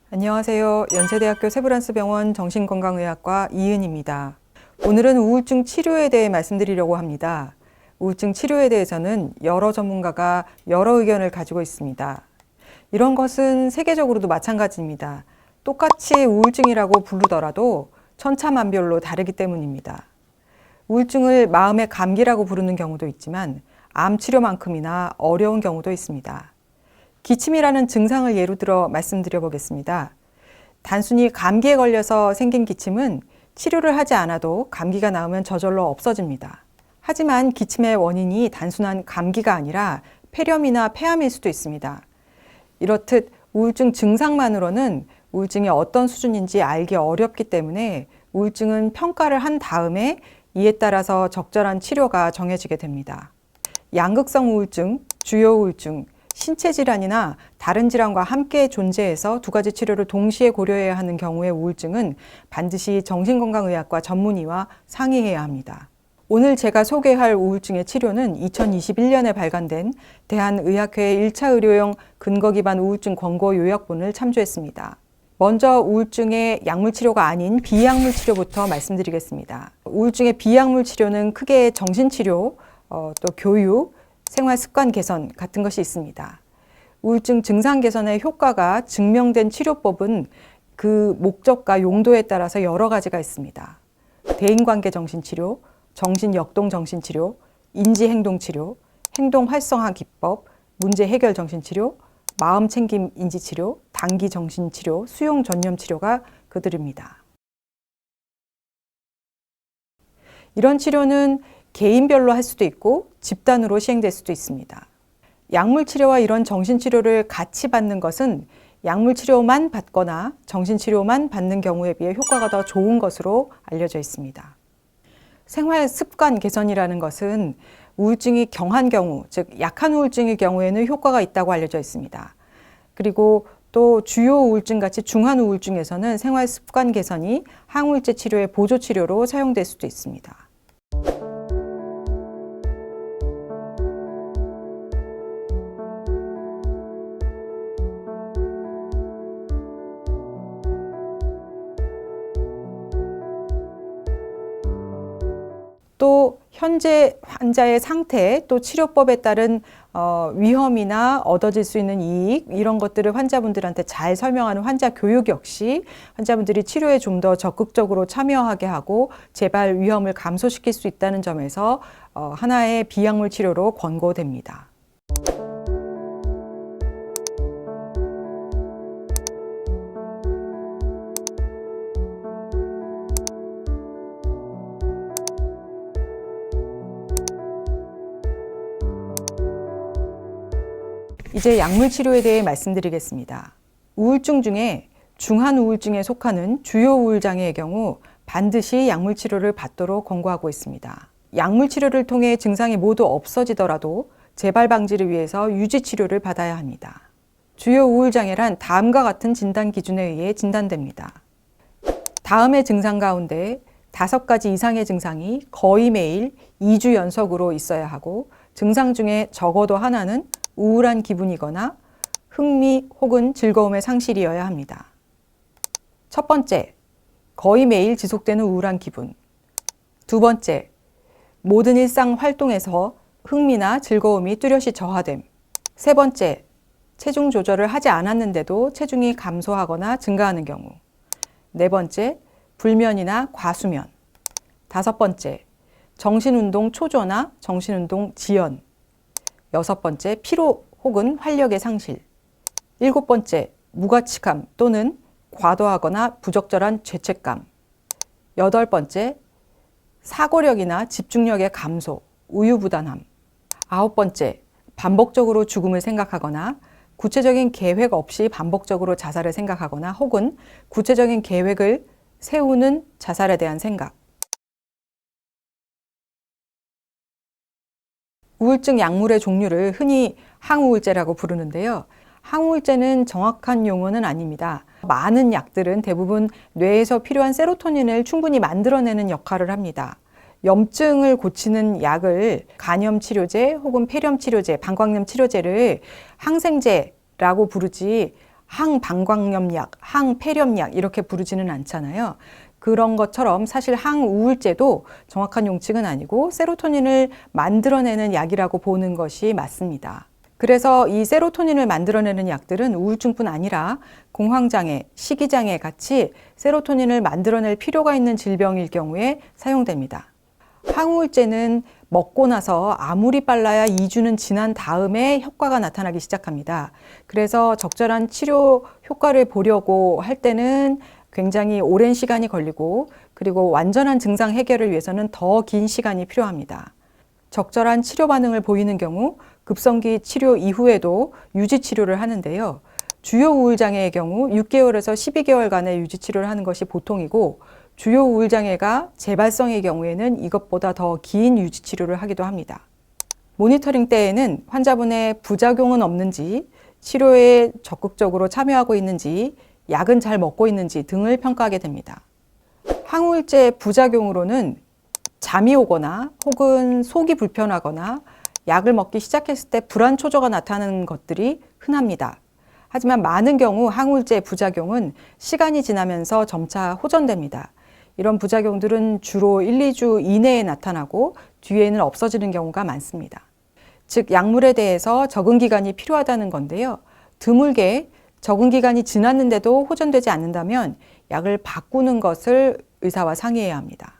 안녕하세요. 연세대학교 세브란스병원 정신건강의학과 이은입니다. 오늘은 우울증 치료에 대해 말씀드리려고 합니다. 우울증 치료에 대해서는 여러 전문가가 여러 의견을 가지고 있습니다. 이런 것은 세계적으로도 마찬가지입니다. 똑같이 우울증이라고 부르더라도 천차만별로 다르기 때문입니다. 우울증을 마음의 감기라고 부르는 경우도 있지만 암 치료만큼이나 어려운 경우도 있습니다. 기침이라는 증상을 예로 들어 말씀드려 보겠습니다. 단순히 감기에 걸려서 생긴 기침은 치료를 하지 않아도 감기가 나오면 저절로 없어집니다. 하지만 기침의 원인이 단순한 감기가 아니라 폐렴이나 폐암일 수도 있습니다. 이렇듯 우울증 증상만으로는 우울증이 어떤 수준인지 알기 어렵기 때문에 우울증은 평가를 한 다음에 이에 따라서 적절한 치료가 정해지게 됩니다. 양극성 우울증, 주요 우울증, 신체 질환이나 다른 질환과 함께 존재해서 두 가지 치료를 동시에 고려해야 하는 경우의 우울증은 반드시 정신건강의학과 전문의와 상의해야 합니다. 오늘 제가 소개할 우울증의 치료는 2021년에 발간된 대한의학회 1차 의료용 근거기반 우울증 권고 요약본을 참조했습니다. 먼저 우울증의 약물 치료가 아닌 비약물 치료부터 말씀드리겠습니다. 우울증의 비약물 치료는 크게 정신치료, 또 교육, 생활 습관 개선 같은 것이 있습니다. 우울증 증상 개선의 효과가 증명된 치료법은 그 목적과 용도에 따라서 여러 가지가 있습니다. 대인관계 정신치료, 정신역동 정신치료, 인지행동치료, 행동활성화 기법, 문제 해결 정신치료, 마음챙김 인지치료, 단기 정신치료, 수용 전념 치료가 그들입니다. 이런 치료는 개인별로 할 수도 있고 집단으로 시행될 수도 있습니다. 약물 치료와 이런 정신치료를 같이 받는 것은 약물 치료만 받거나 정신치료만 받는 경우에 비해 효과가 더 좋은 것으로 알려져 있습니다. 생활 습관 개선이라는 것은 우울증이 경한 경우, 즉 약한 우울증의 경우에는 효과가 있다고 알려져 있습니다. 그리고 또 주요 우울증 같이 중한 우울증에서는 생활 습관 개선이 항우울제 치료의 보조 치료로 사용될 수도 있습니다. 또 현재 환자의 상태, 또 치료법에 따른 위험이나 얻어질 수 있는 이익, 이런 것들을 환자분들한테 잘 설명하는 환자 교육 역시 환자분들이 치료에 좀 더 적극적으로 참여하게 하고 재발 위험을 감소시킬 수 있다는 점에서 하나의 비약물 치료로 권고됩니다. 이제 약물 치료에 대해 말씀드리겠습니다. 우울증 중에 중한 우울증에 속하는 주요 우울장애의 경우 반드시 약물 치료를 받도록 권고하고 있습니다. 약물 치료를 통해 증상이 모두 없어지더라도 재발 방지를 위해서 유지 치료를 받아야 합니다. 주요 우울장애란 다음과 같은 진단 기준에 의해 진단됩니다. 다음의 증상 가운데 5가지 이상의 증상이 거의 매일 2주 연속으로 있어야 하고 증상 중에 적어도 하나는 우울한 기분이거나 흥미 혹은 즐거움의 상실이어야 합니다. 첫 번째, 거의 매일 지속되는 우울한 기분. 두 번째, 모든 일상 활동에서 흥미나 즐거움이 뚜렷이 저하됨. 세 번째, 체중 조절을 하지 않았는데도 체중이 감소하거나 증가하는 경우. 네 번째, 불면이나 과수면. 다섯 번째, 정신운동 초조나 정신운동 지연. 여섯 번째, 피로 혹은 활력의 상실. 일곱 번째, 무가치감 또는 과도하거나 부적절한 죄책감. 여덟 번째, 사고력이나 집중력의 감소, 우유부단함. 아홉 번째, 반복적으로 죽음을 생각하거나 구체적인 계획 없이 반복적으로 자살을 생각하거나 혹은 구체적인 계획을 세우는 자살에 대한 생각. 우울증 약물의 종류를 흔히 항우울제라고 부르는데요. 항우울제는 정확한 용어는 아닙니다. 많은 약들은 대부분 뇌에서 필요한 세로토닌을 충분히 만들어내는 역할을 합니다. 염증을 고치는 약을 간염 치료제 혹은 폐렴 치료제, 방광염 치료제를 항생제라고 부르지 항방광염약, 항폐렴약 이렇게 부르지는 않잖아요. 그런 것처럼 사실 항우울제도 정확한 용칭은 아니고 세로토닌을 만들어내는 약이라고 보는 것이 맞습니다. 그래서 이 세로토닌을 만들어내는 약들은 우울증뿐 아니라 공황장애, 식이장애 같이 세로토닌을 만들어낼 필요가 있는 질병일 경우에 사용됩니다. 항우울제는 먹고 나서 아무리 빨라야 2주는 지난 다음에 효과가 나타나기 시작합니다. 그래서 적절한 치료 효과를 보려고 할 때는 굉장히 오랜 시간이 걸리고 그리고 완전한 증상 해결을 위해서는 더 긴 시간이 필요합니다. 적절한 치료 반응을 보이는 경우 급성기 치료 이후에도 유지 치료를 하는데요. 주요 우울장애의 경우 6개월에서 12개월간의 유지 치료를 하는 것이 보통이고 주요 우울장애가 재발성의 경우에는 이것보다 더 긴 유지 치료를 하기도 합니다. 모니터링 때에는 환자분의 부작용은 없는지, 치료에 적극적으로 참여하고 있는지, 약은 잘 먹고 있는지 등을 평가하게 됩니다. 항우울제 부작용으로는 잠이 오거나 혹은 속이 불편하거나 약을 먹기 시작했을 때 불안 초조가 나타나는 것들이 흔합니다. 하지만 많은 경우 항우울제 부작용은 시간이 지나면서 점차 호전됩니다. 이런 부작용들은 주로 1, 2주 이내에 나타나고 뒤에는 없어지는 경우가 많습니다. 즉 약물에 대해서 적응 기간이 필요하다는 건데요. 드물게 적응 기간이 지났는데도 호전되지 않는다면 약을 바꾸는 것을 의사와 상의해야 합니다.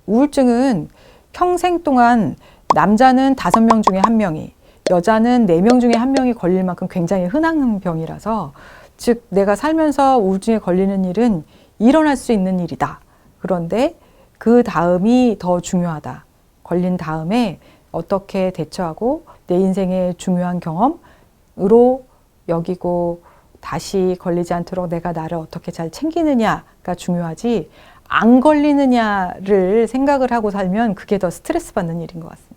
우울증은 평생 동안 남자는 5명 중에 1명이, 여자는 4명 중에 1명이 걸릴 만큼 굉장히 흔한 병이라서 즉 내가 살면서 우울증에 걸리는 일은 일어날 수 있는 일이다. 그런데 그 다음이 더 중요하다. 걸린 다음에 어떻게 대처하고 내 인생의 중요한 경험으로 여기고 다시 걸리지 않도록 내가 나를 어떻게 잘 챙기느냐가 중요하지 안 걸리느냐를 생각을 하고 살면 그게 더 스트레스 받는 일인 것 같습니다.